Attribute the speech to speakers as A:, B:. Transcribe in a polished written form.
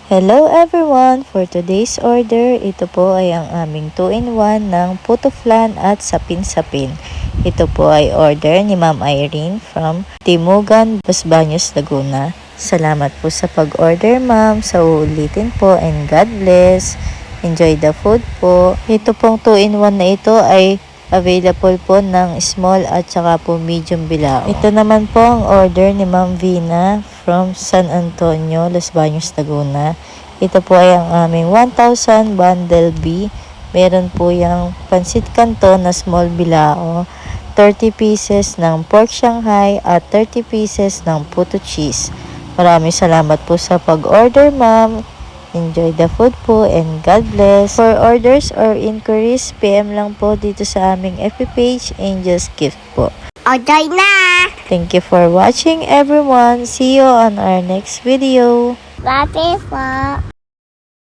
A: Hello everyone! For today's order, ito po ay ang aming 2-in-1 ng puto flan at sapin-sapin. Ito po ay order ni Ma'am Irene from Timugan, Los Laguna. Salamat po sa pag-order ma'am. Sa uulitin po and God bless. Enjoy the food po. Ito pong 2-in-1 na ito ay available po ng small at saka po medium bilao. Ito naman po ang order ni Ma'am Vina from San Antonio, Los Baños, Laguna. Ito po ay ang aming 1,000 bundle B. Meron po yung pansit canton na small bilao, 30 pieces ng pork Shanghai at 30 pieces ng puto cheese. Maraming salamat po sa pag-order ma'am. Enjoy the food po and God bless. For orders or inquiries, PM lang po dito sa aming FB page, Angel's Gift po.
B: Order na!
A: Thank you for watching everyone. See you on our next video.
B: Bye po.